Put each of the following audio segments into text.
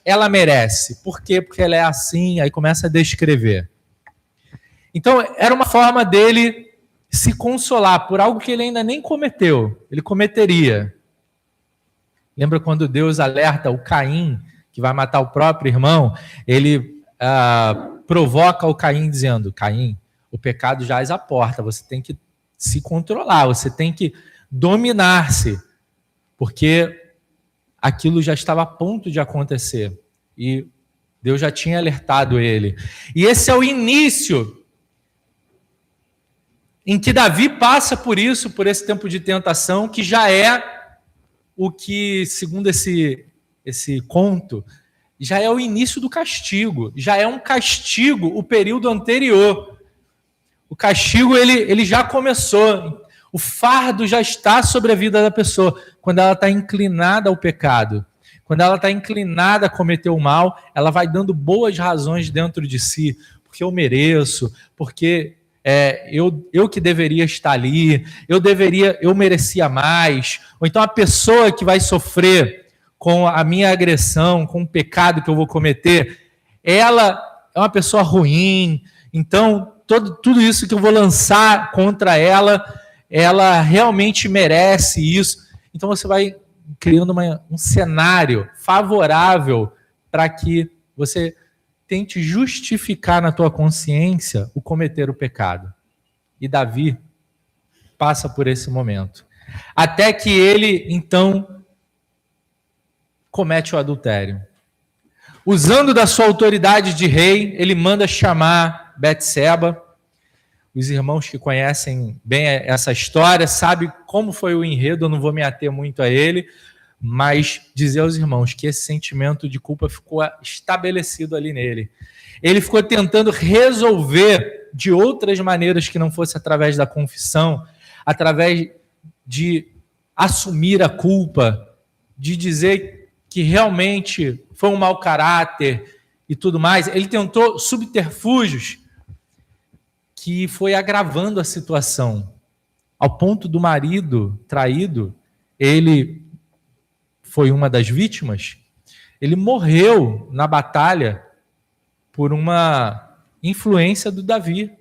ela merece. Por quê? Porque ela é assim, aí começa a descrever. Então, era uma forma dele se consolar por algo que ele ainda nem cometeu. Ele cometeria. Lembra quando Deus alerta o Caim, que vai matar o próprio irmão? Ele provoca o Caim dizendo: Caim, o pecado jaz à porta, você tem que se controlar, você tem que dominar-se, porque aquilo já estava a ponto de acontecer. E Deus já tinha alertado ele. E esse é o início em que Davi passa por isso, por esse tempo de tentação, que já é o que, segundo esse conto, já é o início do castigo. Já é um castigo o período anterior. O castigo, ele já começou. O fardo já está sobre a vida da pessoa. Quando ela está inclinada ao pecado, quando ela está inclinada a cometer o mal, ela vai dando boas razões dentro de si. Porque eu mereço, porque eu que deveria estar ali, eu merecia mais. Ou então a pessoa que vai sofrer com a minha agressão, com o pecado que eu vou cometer, ela é uma pessoa ruim, então tudo isso que eu vou lançar contra ela, ela realmente merece isso. Então você vai criando um cenário favorável para que você tente justificar na tua consciência o cometer o pecado. E Davi passa por esse momento. Até que ele, então, comete o adultério. Usando da sua autoridade de rei, ele manda chamar Betseba. Os irmãos que conhecem bem essa história sabem como foi o enredo, eu não vou me ater muito a ele, mas dizer aos irmãos que esse sentimento de culpa ficou estabelecido ali nele. Ele ficou tentando resolver de outras maneiras que não fosse através da confissão, através de assumir a culpa, de dizer que realmente foi um mau caráter e tudo mais. Ele tentou subterfúgios que foi agravando a situação, ao ponto do marido traído, ele foi uma das vítimas, ele morreu na batalha por uma influência do Davi.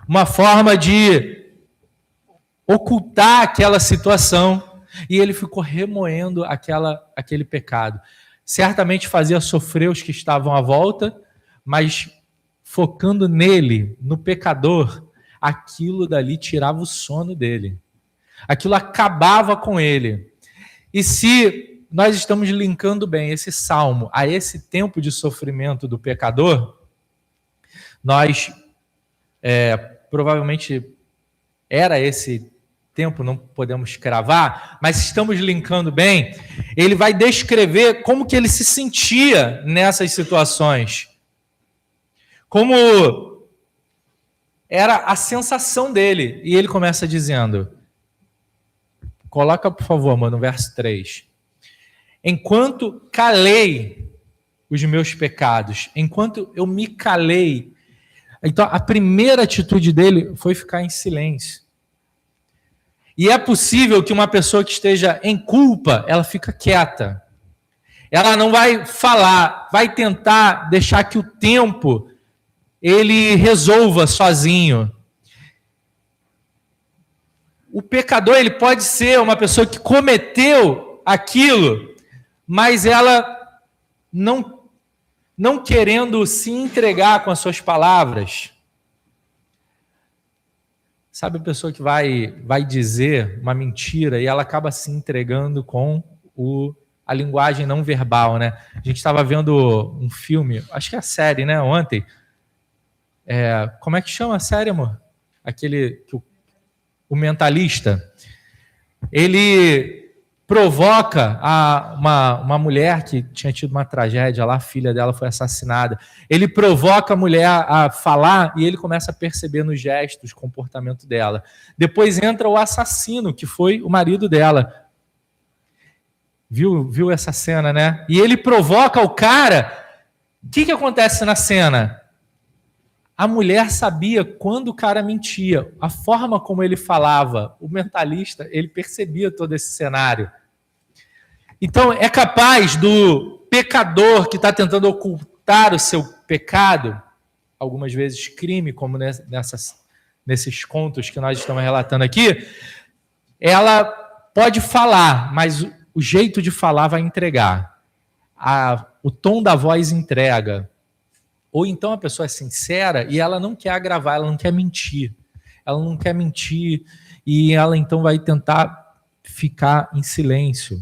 Uma forma de ocultar aquela situação, e ele ficou remoendo aquele pecado. Certamente fazia sofrer os que estavam à volta, mas focando nele, no pecador, aquilo dali tirava o sono dele. Aquilo acabava com ele. E se nós estamos linkando bem esse salmo a esse tempo de sofrimento do pecador, nós provavelmente era esse tempo, não podemos cravar, mas estamos linkando bem, ele vai descrever como que ele se sentia nessas situações. Como era a sensação dele. E ele começa dizendo, coloca por favor, mano, no verso 3. Enquanto calei os meus pecados, enquanto eu me calei. Então a primeira atitude dele foi ficar em silêncio. E é possível que uma pessoa que esteja em culpa, ela fica quieta. Ela não vai falar, vai tentar deixar que o tempo ele resolva sozinho. O pecador, ele pode ser uma pessoa que cometeu aquilo, mas ela não querendo se entregar com as suas palavras. Sabe a pessoa que vai dizer uma mentira e ela acaba se entregando com a linguagem não verbal, né? A gente estava vendo um filme, acho que é a série, né, ontem. Como é que chama a série, amor? Aquele que o mentalista. Ele provoca uma mulher que tinha tido uma tragédia lá, a filha dela foi assassinada. Ele provoca a mulher a falar e ele começa a perceber nos gestos, comportamento dela. Depois entra o assassino, que foi o marido dela. Viu essa cena, né? E ele provoca o cara. O que acontece na cena? A mulher sabia quando o cara mentia, a forma como ele falava. O mentalista, ele percebia todo esse cenário. Então, é capaz do pecador que está tentando ocultar o seu pecado, algumas vezes crime, como nesses contos que nós estamos relatando aqui, ela pode falar, mas o jeito de falar vai entregar. O tom da voz entrega. Ou então a pessoa é sincera e ela não quer agravar, ela não quer mentir. Ela não quer mentir e ela então vai tentar ficar em silêncio.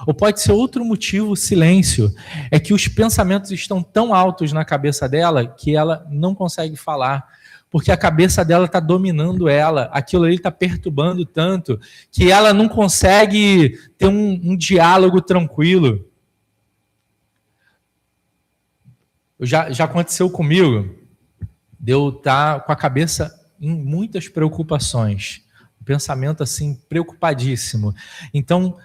Ou pode ser outro motivo, silêncio. É que os pensamentos estão tão altos na cabeça dela que ela não consegue falar. Porque a cabeça dela está dominando ela. Aquilo ali está perturbando tanto que ela não consegue ter um diálogo tranquilo. Já aconteceu comigo de eu estar com a cabeça em muitas preocupações. Um pensamento assim, preocupadíssimo. Então,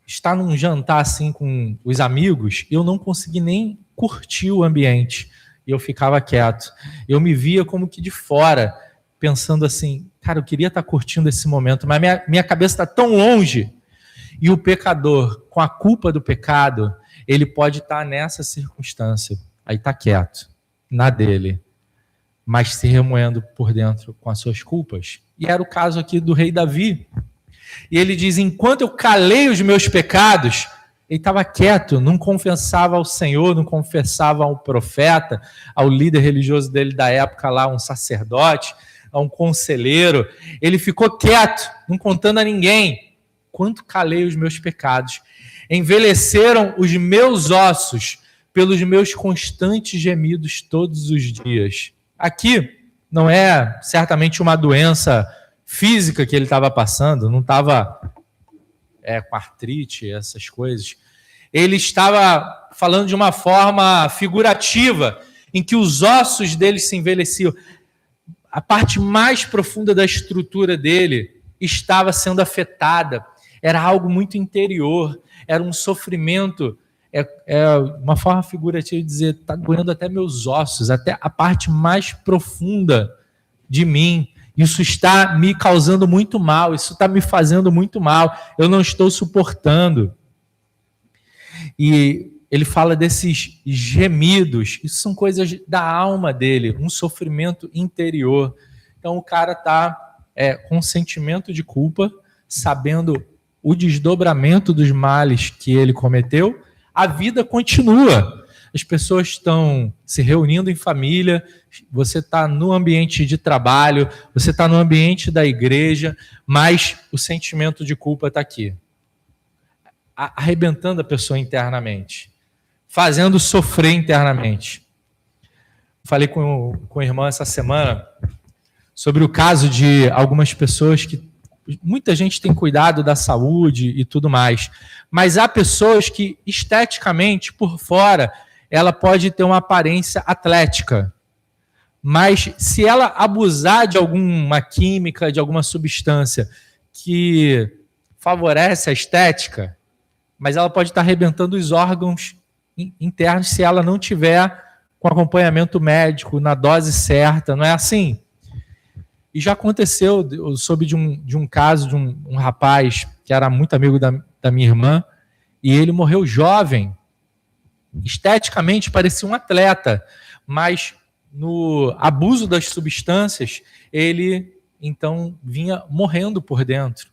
estar num jantar assim com os amigos, eu não consegui nem curtir o ambiente. E eu ficava quieto. Eu me via como que de fora, pensando assim, cara, eu queria estar curtindo esse momento, mas minha cabeça está tão longe. E o pecador, com a culpa do pecado, ele pode estar nessa circunstância. Aí está quieto, na dele, mas se remoendo por dentro com as suas culpas. E era o caso aqui do rei Davi. E ele diz, enquanto eu calei os meus pecados, ele estava quieto, não confessava ao Senhor, não confessava ao profeta, ao líder religioso dele da época lá, um sacerdote, a um conselheiro. Ele ficou quieto, não contando a ninguém. Enquanto calei os meus pecados, envelheceram os meus ossos pelos meus constantes gemidos todos os dias. Aqui não é certamente uma doença física que ele estava passando, não estava com artrite, essas coisas. Ele estava falando de uma forma figurativa, em que os ossos dele se envelheciam. A parte mais profunda da estrutura dele estava sendo afetada. Era algo muito interior, era um sofrimento. É uma forma figurativa de dizer, está doendo até meus ossos, até a parte mais profunda de mim. Isso está me causando muito mal, isso está me fazendo muito mal, eu não estou suportando. E ele fala desses gemidos, isso são coisas da alma dele, um sofrimento interior. Então o cara está com sentimento de culpa, sabendo o desdobramento dos males que ele cometeu. A vida continua. As pessoas estão se reunindo em família, você está no ambiente de trabalho, você está no ambiente da igreja, mas o sentimento de culpa está aqui, arrebentando a pessoa internamente, fazendo sofrer internamente. Falei com o irmão essa semana sobre o caso de algumas pessoas que muita gente tem cuidado da saúde e tudo mais, mas há pessoas que esteticamente, por fora, ela pode ter uma aparência atlética, mas se ela abusar de alguma química, de alguma substância que favorece a estética, mas ela pode estar arrebentando os órgãos internos se ela não tiver com acompanhamento médico, na dose certa, não é assim? E já aconteceu, eu soube de um caso de um rapaz que era muito amigo da minha irmã, e ele morreu jovem. Esteticamente parecia um atleta, mas no abuso das substâncias, ele então vinha morrendo por dentro.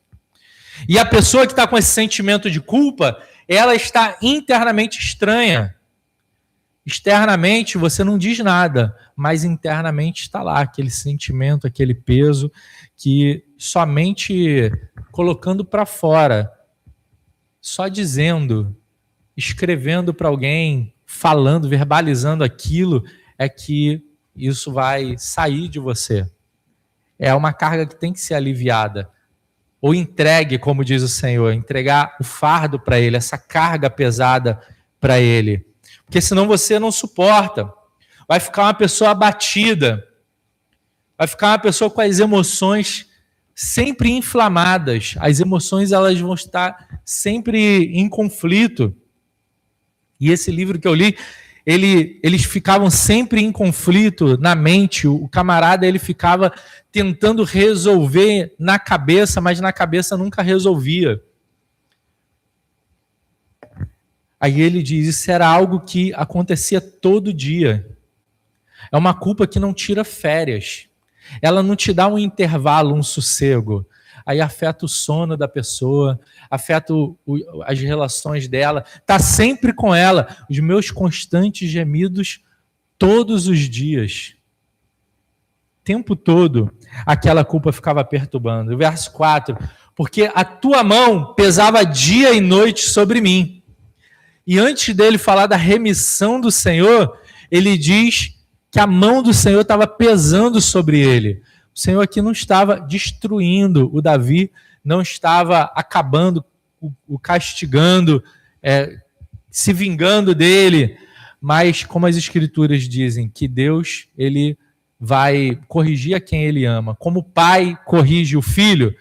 E a pessoa que está com esse sentimento de culpa, ela está internamente estranha. Externamente você não diz nada, mas internamente está lá aquele sentimento, aquele peso que somente colocando para fora, só dizendo, escrevendo para alguém, falando, verbalizando aquilo, é que isso vai sair de você. É uma carga que tem que ser aliviada. Ou entregue, como diz o Senhor, entregar o fardo para Ele, essa carga pesada para Ele. Porque senão você não suporta. Vai ficar uma pessoa abatida. Vai ficar uma pessoa com as emoções sempre inflamadas. As emoções elas vão estar sempre em conflito. E esse livro que eu li, eles ficavam sempre em conflito na mente. O camarada ele ficava tentando resolver na cabeça, mas na cabeça nunca resolvia. Aí ele diz, isso era algo que acontecia todo dia. É uma culpa que não tira férias. Ela não te dá um intervalo, um sossego. Aí afeta o sono da pessoa, afeta as relações dela. Está sempre com ela. Os meus constantes gemidos todos os dias. O tempo todo, aquela culpa ficava perturbando. Verso 4. Porque a tua mão pesava dia e noite sobre mim. E antes dele falar da remissão do Senhor, ele diz que a mão do Senhor estava pesando sobre ele. O Senhor aqui não estava destruindo o Davi, não estava acabando, o castigando, se vingando dele, mas como as Escrituras dizem, que Deus ele vai corrigir a quem ele ama. Como o pai corrige o filho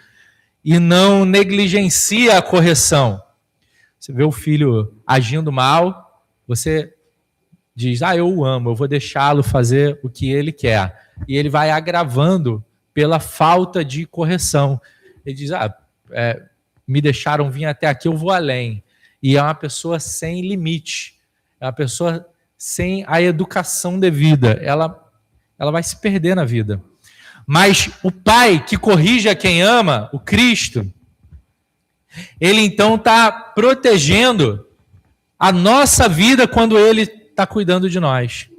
e não negligencia a correção. Você vê o filho agindo mal, você diz, eu o amo, eu vou deixá-lo fazer o que ele quer. E ele vai agravando pela falta de correção. Ele diz, me deixaram vir até aqui, eu vou além. E é uma pessoa sem limite, é uma pessoa sem a educação devida. Ela vai se perder na vida. Mas o pai que corrige a quem ama, o Cristo, ele então está protegendo a nossa vida quando ele está cuidando de nós.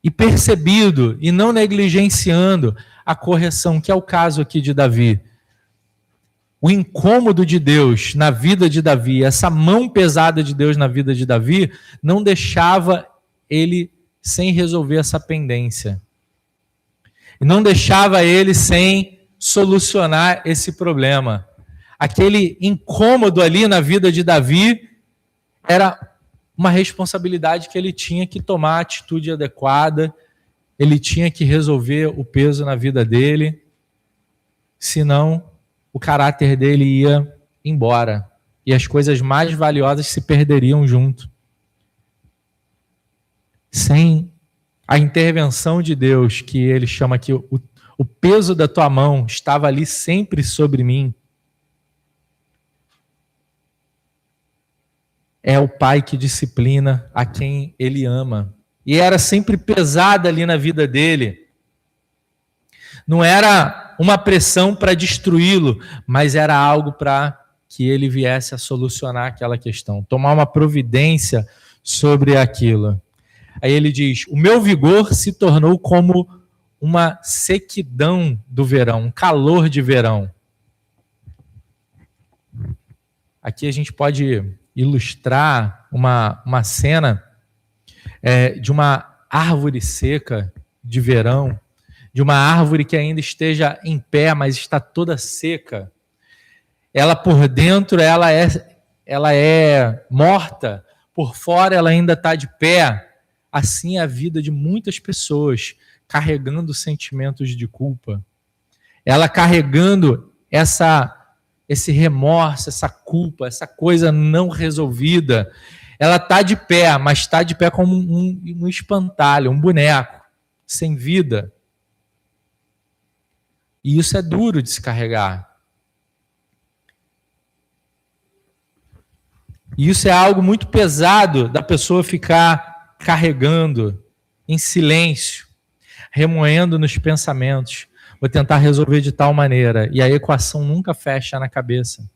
E percebido e não negligenciando a correção, que é o caso aqui de Davi. O incômodo de Deus na vida de Davi, essa mão pesada de Deus na vida de Davi, não deixava ele sem resolver essa pendência. E não deixava ele sem solucionar esse problema. Aquele incômodo ali na vida de Davi era uma responsabilidade que ele tinha que tomar a atitude adequada, ele tinha que resolver o peso na vida dele, senão o caráter dele ia embora e as coisas mais valiosas se perderiam junto. Sem a intervenção de Deus, que ele chama aqui, o peso da tua mão estava ali sempre sobre mim. É o pai que disciplina a quem ele ama. E era sempre pesada ali na vida dele. Não era uma pressão para destruí-lo, mas era algo para que ele viesse a solucionar aquela questão, tomar uma providência sobre aquilo. Aí ele diz, o meu vigor se tornou como uma sequidão do verão, um calor de verão. Aqui a gente pode ilustrar uma cena de uma árvore seca de verão, de uma árvore que ainda esteja em pé, mas está toda seca. Ela por dentro ela é morta, por fora ela ainda está de pé. Assim é a vida de muitas pessoas, carregando sentimentos de culpa. Ela carregando esse remorso, essa culpa, essa coisa não resolvida. Ela está de pé, mas está de pé como um espantalho, um boneco, sem vida. E isso é duro de se carregar. E isso é algo muito pesado da pessoa ficar carregando em silêncio, remoendo nos pensamentos. Vou tentar resolver de tal maneira. E a equação nunca fecha na cabeça.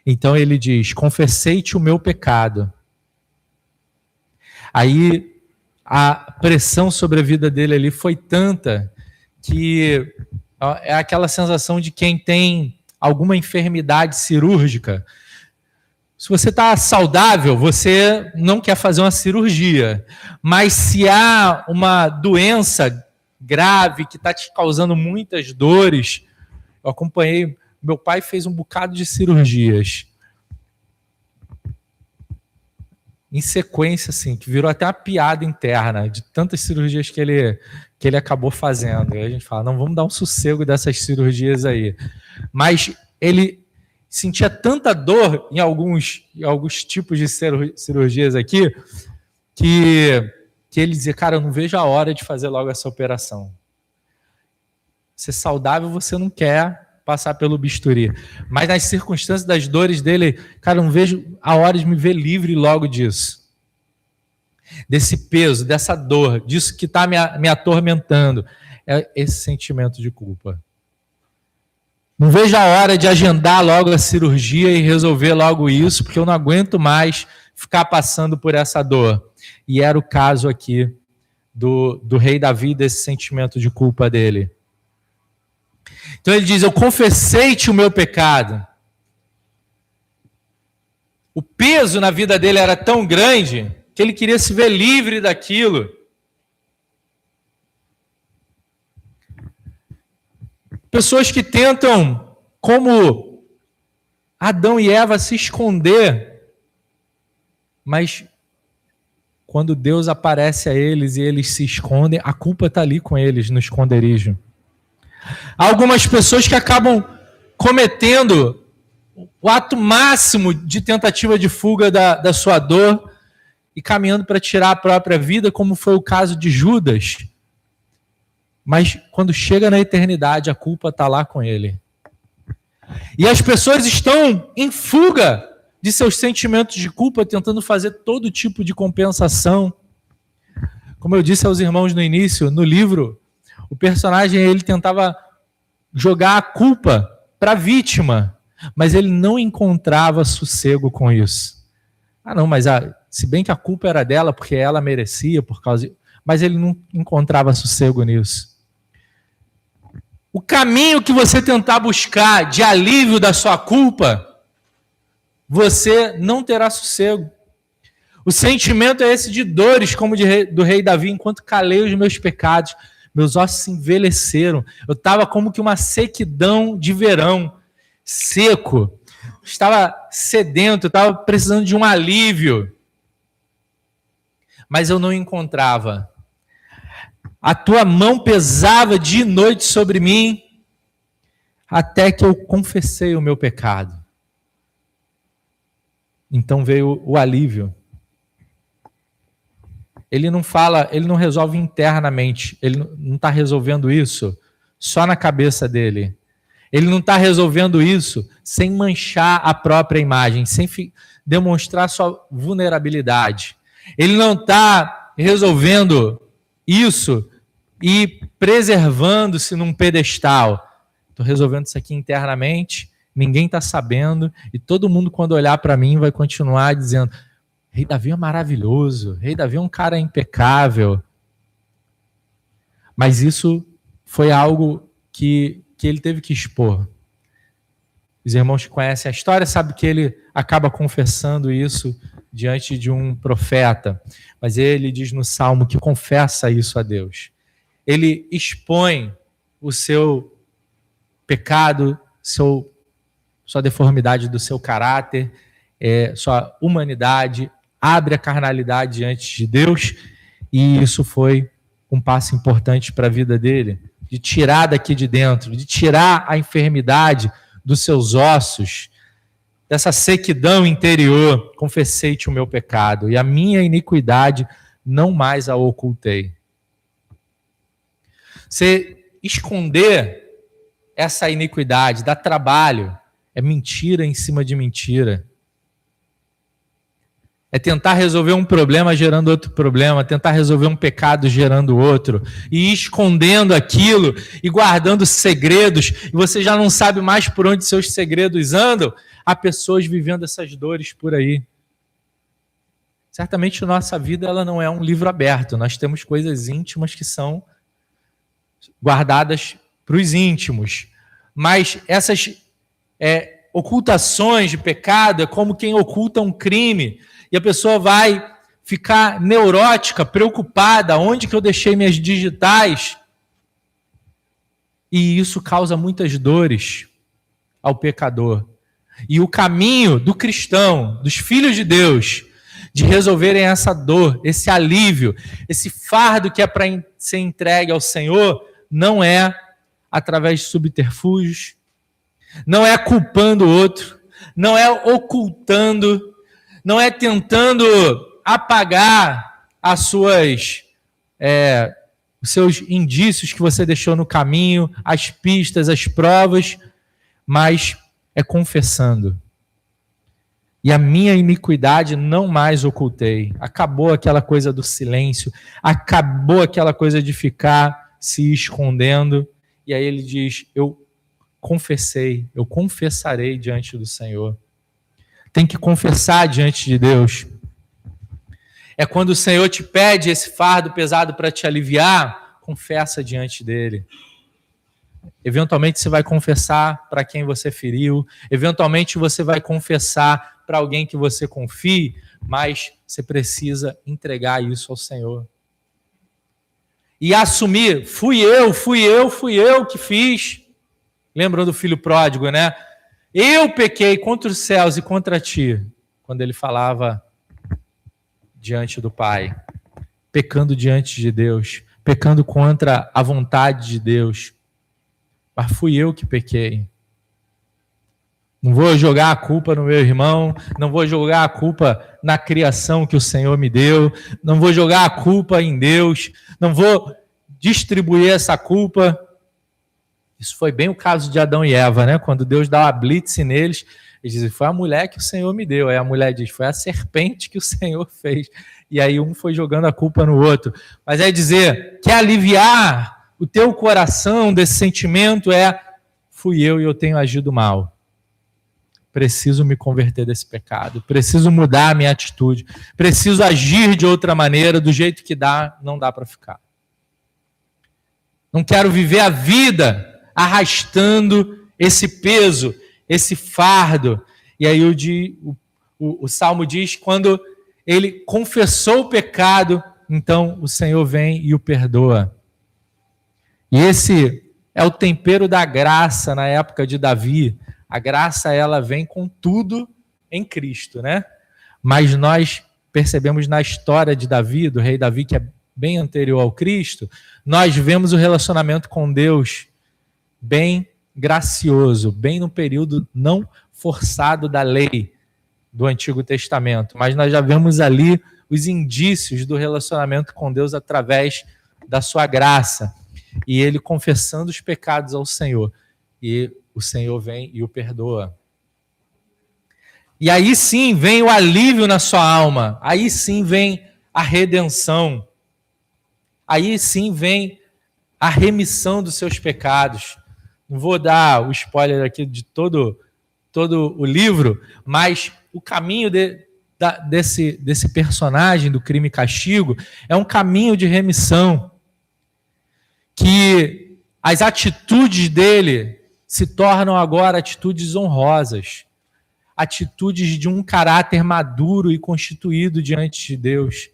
Então ele diz, confessei-te o meu pecado. Aí a pressão sobre a vida dele ali foi tanta que é aquela sensação de quem tem alguma enfermidade cirúrgica. Se você está saudável, você não quer fazer uma cirurgia. Mas se há uma doença grave que está te causando muitas dores, eu acompanhei, meu pai fez um bocado de cirurgias. Em sequência, assim, que virou até uma piada interna de tantas cirurgias que ele acabou fazendo. E a gente fala, não, vamos dar um sossego dessas cirurgias aí. Mas ele sentia tanta dor em alguns tipos de cirurgias aqui, que ele dizia, cara, eu não vejo a hora de fazer logo essa operação. Ser saudável você não quer, passar pelo bisturi. Mas nas circunstâncias das dores dele, cara, eu não vejo a hora de me ver livre logo disso. Desse peso, dessa dor, disso que está me atormentando. É esse sentimento de culpa. Não vejo a hora de agendar logo a cirurgia e resolver logo isso, porque eu não aguento mais ficar passando por essa dor. E era o caso aqui do rei Davi, desse sentimento de culpa dele. Então ele diz, eu confessei-te o meu pecado. O peso na vida dele era tão grande que ele queria se ver livre daquilo. Pessoas que tentam, como Adão e Eva, se esconder, mas quando Deus aparece a eles e eles se escondem, a culpa está ali com eles no esconderijo. Há algumas pessoas que acabam cometendo o ato máximo de tentativa de fuga da sua dor e caminhando para tirar a própria vida, como foi o caso de Judas. Mas quando chega na eternidade, a culpa está lá com ele. E as pessoas estão em fuga de seus sentimentos de culpa, tentando fazer todo tipo de compensação. Como eu disse aos irmãos no início, no livro, o personagem ele tentava jogar a culpa para a vítima, mas ele não encontrava sossego com isso. Não, mas se bem que a culpa era dela, porque ela merecia, mas ele não encontrava sossego nisso. O caminho que você tentar buscar de alívio da sua culpa, você não terá sossego. O sentimento é esse de dores, como do rei Davi, enquanto calei os meus pecados, meus ossos se envelheceram. Eu estava como que uma sequidão de verão, seco. Estava sedento, estava precisando de um alívio. Mas eu não encontrava. A tua mão pesava de noite sobre mim, até que eu confessei o meu pecado. Então veio o alívio. Ele não fala, ele não resolve internamente, ele não está resolvendo isso só na cabeça dele. Ele não está resolvendo isso sem manchar a própria imagem, sem demonstrar sua vulnerabilidade. Ele não está resolvendo isso e preservando-se num pedestal. Estou resolvendo isso aqui internamente, ninguém está sabendo, e todo mundo, quando olhar para mim, vai continuar dizendo: Rei Davi é maravilhoso, Rei Davi é um cara impecável. Mas isso foi algo que ele teve que expor. Os irmãos que conhecem a história sabem que ele acaba confessando isso diante de um profeta. Mas ele diz no Salmo que confessa isso a Deus. Ele expõe o seu pecado, sua deformidade do seu caráter, sua humanidade, abre a carnalidade diante de Deus, e isso foi um passo importante para a vida dele, de tirar daqui de dentro, de tirar a enfermidade dos seus ossos, dessa sequidão interior. Confessei-te o meu pecado, e a minha iniquidade não mais a ocultei. Você esconder essa iniquidade dá trabalho, é mentira em cima de mentira. É tentar resolver um problema gerando outro problema, tentar resolver um pecado gerando outro, e escondendo aquilo, e guardando segredos, e você já não sabe mais por onde seus segredos andam. Há pessoas vivendo essas dores por aí. Certamente a nossa vida ela não é um livro aberto, nós temos coisas íntimas que são guardadas para os íntimos, mas essas ocultações de pecado é como quem oculta um crime, e a pessoa vai ficar neurótica, preocupada, onde que eu deixei minhas digitais? E isso causa muitas dores ao pecador. E o caminho do cristão, dos filhos de Deus, de resolverem essa dor, esse alívio, esse fardo que é para ser entregue ao Senhor, não é através de subterfúgios, não é culpando o outro, não é ocultando, não é tentando apagar os seus indícios que você deixou no caminho, as pistas, as provas. mas é confessando. E a minha iniquidade não mais ocultei. Acabou aquela coisa do silêncio, acabou aquela coisa de ficar se escondendo. E aí ele diz, eu confessei, eu confessarei diante do Senhor. Tem que confessar diante de Deus. É quando o Senhor te pede esse fardo pesado para te aliviar, confessa diante dele. Eventualmente você vai confessar para quem você feriu, eventualmente você vai confessar para alguém que você confie, mas você precisa entregar isso ao Senhor. E assumir, fui eu que fiz. Lembram do filho pródigo, né? Eu pequei contra os céus e contra ti, quando ele falava diante do Pai, pecando diante de Deus, pecando contra a vontade de Deus. Mas fui eu que pequei. Não vou jogar a culpa no meu irmão, não vou jogar a culpa na criação que o Senhor me deu, não vou jogar a culpa em Deus, não vou distribuir essa culpa. Isso foi bem o caso de Adão e Eva, né? Quando Deus dá uma blitz neles, eles dizem, foi a mulher que o Senhor me deu. Aí a mulher diz, foi a serpente que o Senhor fez. E aí um foi jogando a culpa no outro. Mas é dizer, quer aliviar o teu coração desse sentimento fui eu e eu tenho agido mal. Preciso me converter desse pecado, preciso mudar a minha atitude, preciso agir de outra maneira, do jeito que não dá para ficar. Não quero viver a vida arrastando esse peso, esse fardo. E aí o Salmo diz, quando ele confessou o pecado, então o Senhor vem e o perdoa. E esse é o tempero da graça na época de Davi. A graça, ela vem com tudo em Cristo, né? Mas nós percebemos na história de Davi, do rei Davi, que é bem anterior ao Cristo, nós vemos o relacionamento com Deus bem gracioso, bem no período não forçado da lei do Antigo Testamento. Mas nós já vemos ali os indícios do relacionamento com Deus através da sua graça. E ele confessando os pecados ao Senhor. E o Senhor vem e o perdoa. E aí sim vem o alívio na sua alma. Aí sim vem a redenção. Aí sim vem a remissão dos seus pecados. Não vou dar o spoiler aqui de todo o livro, mas o caminho desse personagem do Crime e Castigo é um caminho de remissão. Que as atitudes dele se tornam agora atitudes honrosas, atitudes de um caráter maduro e constituído diante de Deus.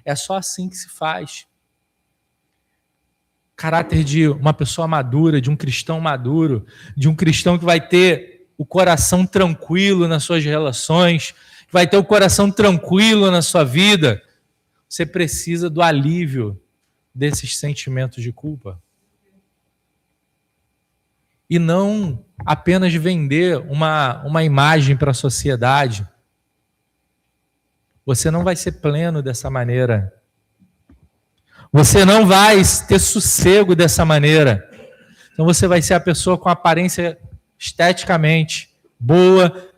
É só assim que se faz. Caráter de uma pessoa madura, de um cristão maduro, de um cristão que vai ter o coração tranquilo nas suas relações, que vai ter o coração tranquilo na sua vida. Você precisa do alívio desses sentimentos de culpa. E não apenas vender uma imagem para a sociedade. Você não vai ser pleno dessa maneira. Você não vai ter sossego dessa maneira. Então você vai ser a pessoa com aparência esteticamente boa.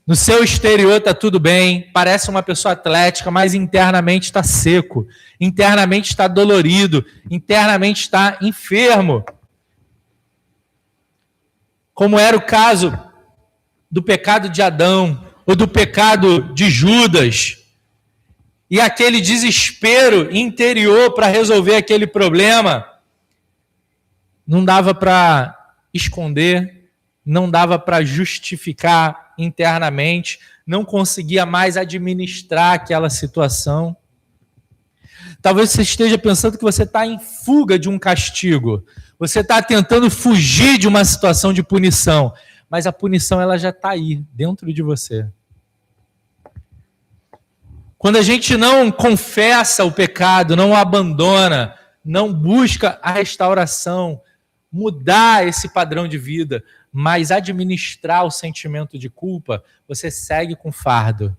No seu exterior está tudo bem, parece uma pessoa atlética, mas internamente está seco, internamente está dolorido, internamente está enfermo. Como era o caso do pecado de Adão, ou do pecado de Judas, e aquele desespero interior para resolver aquele problema, não dava para esconder, não dava para justificar internamente, não conseguia mais administrar aquela situação. Talvez você esteja pensando que você está em fuga de um castigo, você está tentando fugir de uma situação de punição, mas a punição ela já está aí, dentro de você. Quando a gente não confessa o pecado, não o abandona, não busca a restauração, mudar esse padrão de vida, mas administrar o sentimento de culpa, você segue com fardo.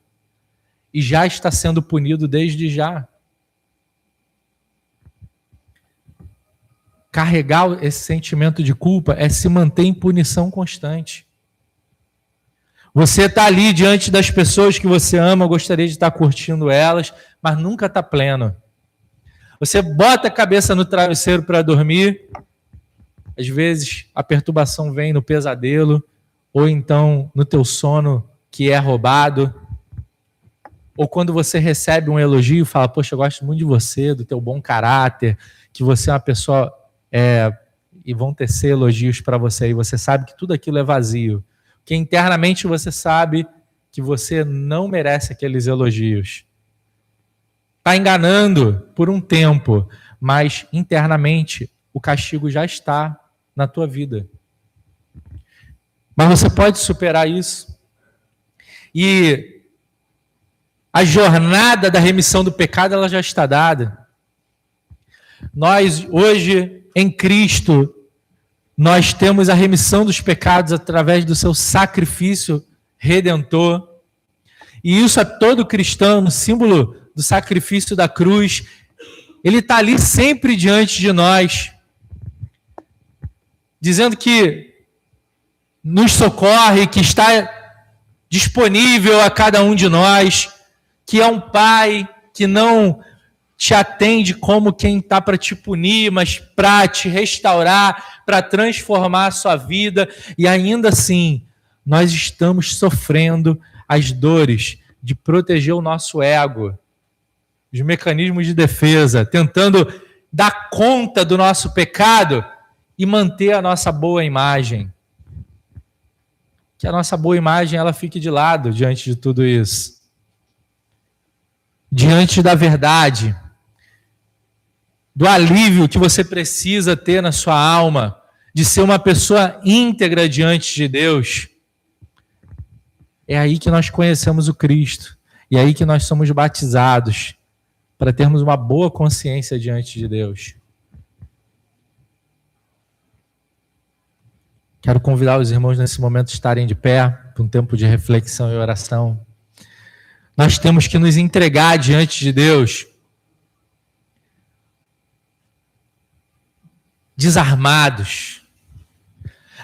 E já está sendo punido desde já. carregar esse sentimento de culpa é se manter em punição constante. Você está ali diante das pessoas que você ama, gostaria de estar curtindo elas, mas nunca está pleno. Você bota a cabeça no travesseiro para dormir, às vezes a perturbação vem no pesadelo, ou então no teu sono que é roubado, ou quando você recebe um elogio, fala, poxa, eu gosto muito de você, do teu bom caráter, que você é uma pessoa, e vão tecer elogios para você, e você sabe que tudo aquilo é vazio. Que internamente você sabe que você não merece aqueles elogios. Está enganando por um tempo, mas internamente o castigo já está na tua vida. Mas você pode superar isso. E a jornada da remissão do pecado, ela já está dada. Nós, hoje, em Cristo, nós temos a remissão dos pecados através do seu sacrifício redentor. E isso é todo cristão, símbolo do sacrifício da cruz. Ele está ali sempre diante de nós, dizendo que nos socorre, que está disponível a cada um de nós, que é um pai que não te atende como quem está para te punir, mas para te restaurar, para transformar a sua vida. E ainda assim, nós estamos sofrendo as dores de proteger o nosso ego, os mecanismos de defesa, tentando dar conta do nosso pecado e manter a nossa boa imagem. Que a nossa boa imagem ela fique de lado diante de tudo isso. Diante da verdade, do alívio que você precisa ter na sua alma, de ser uma pessoa íntegra diante de Deus. É aí que nós conhecemos o Cristo. E é aí que nós somos batizados, para termos uma boa consciência diante de Deus. Quero convidar os irmãos nesse momento a estarem de pé, para um tempo de reflexão e oração. Nós temos que nos entregar diante de Deus, desarmados.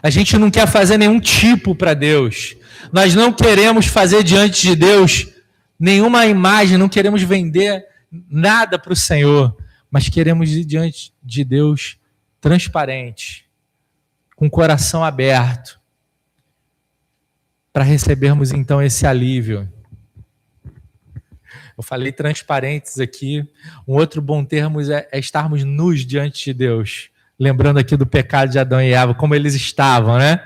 A gente não quer fazer nenhum tipo para Deus. Nós não queremos fazer diante de Deus nenhuma imagem, não queremos vender nada para o Senhor, mas queremos ir diante de Deus transparente, com o coração aberto, para recebermos então esse alívio. Eu falei transparentes aqui. Um outro bom termo é estarmos nus diante de Deus. Lembrando aqui do pecado de Adão e Eva, como eles estavam, né?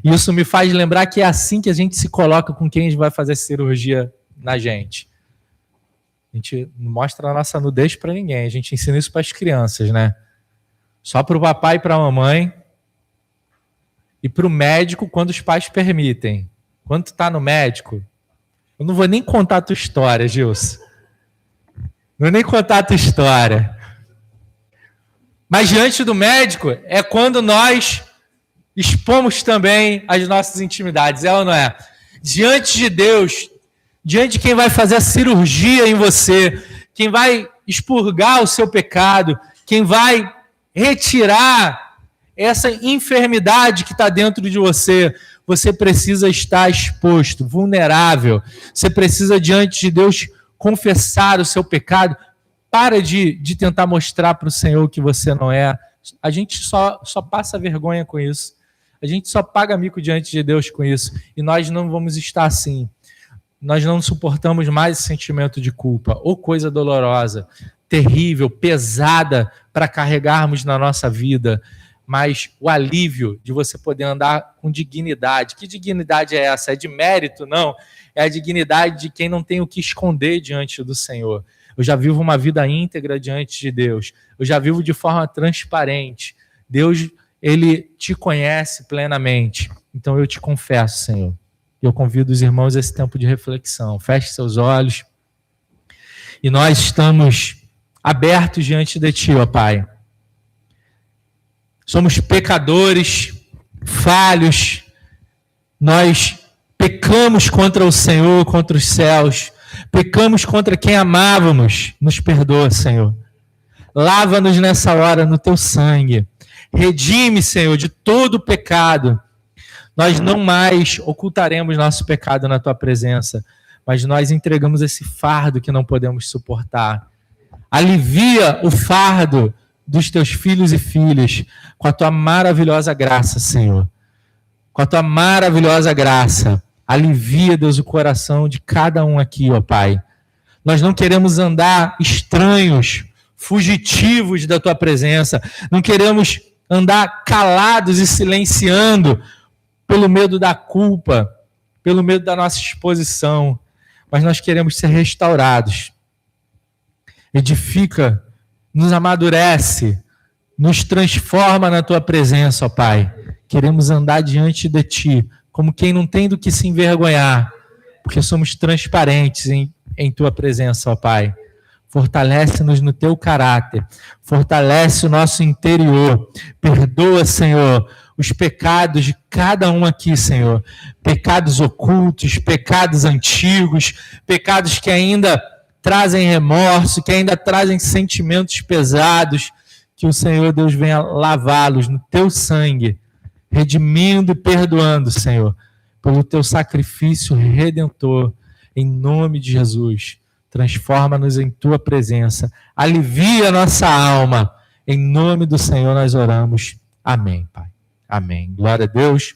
E isso me faz lembrar que é assim que a gente se coloca com quem a gente vai fazer cirurgia na gente. A gente não mostra a nossa nudez para ninguém. A gente ensina isso para as crianças, né? Só para o papai e para a mamãe. E para o médico quando os pais permitem. Quando tu está no médico, eu não vou nem contar a tua história, Gilson. Não vou nem contar a tua história. Mas diante do médico é quando nós expomos também as nossas intimidades, é ou não é? Diante de Deus, diante de quem vai fazer a cirurgia em você, quem vai expurgar o seu pecado, quem vai retirar essa enfermidade que está dentro de você, você precisa estar exposto, vulnerável. Você precisa, diante de Deus, confessar o seu pecado. Para de tentar mostrar para o Senhor que você não é. A gente só passa vergonha com isso. A gente só paga mico diante de Deus com isso. E nós não vamos estar assim. Nós não suportamos mais esse sentimento de culpa. Ou coisa dolorosa, terrível, pesada para carregarmos na nossa vida. Mas o alívio de você poder andar com dignidade. Que dignidade é essa? É de mérito? Não. É a dignidade de quem não tem o que esconder diante do Senhor. Eu já vivo uma vida íntegra diante de Deus. Eu já vivo de forma transparente. Deus, Ele te conhece plenamente. Então eu te confesso, Senhor. Eu convido os irmãos a esse tempo de reflexão. Feche seus olhos. E nós estamos abertos diante de Ti, ó Pai. Somos pecadores, falhos. Nós pecamos contra o Senhor, contra os céus. Pecamos contra quem amávamos. Nos perdoa, Senhor. Lava-nos nessa hora no teu sangue. Redime, Senhor, de todo o pecado. Nós não mais ocultaremos nosso pecado na tua presença, mas nós entregamos esse fardo que não podemos suportar. Alivia o fardo dos teus filhos e filhas com a tua maravilhosa graça, Senhor. Com a tua maravilhosa graça. Alivia, Deus, o coração de cada um aqui, ó Pai. Nós não queremos andar estranhos, fugitivos da tua presença. Não queremos andar calados e silenciando pelo medo da culpa, pelo medo da nossa exposição. Mas nós queremos ser restaurados. Edifica, nos amadurece, nos transforma na tua presença, ó Pai. Queremos andar diante de ti, como quem não tem do que se envergonhar, porque somos transparentes em tua presença, ó Pai. Fortalece-nos no teu caráter, fortalece o nosso interior. Perdoa, Senhor, os pecados de cada um aqui, Senhor. Pecados ocultos, pecados antigos, pecados que ainda trazem remorso, que ainda trazem sentimentos pesados. Que o Senhor, Deus, venha lavá-los no teu sangue, redimindo e perdoando, Senhor, pelo teu sacrifício redentor, em nome de Jesus. Transforma-nos em tua presença, alivia a nossa alma, em nome do Senhor nós oramos. Amém, Pai. Amém. Glória a Deus.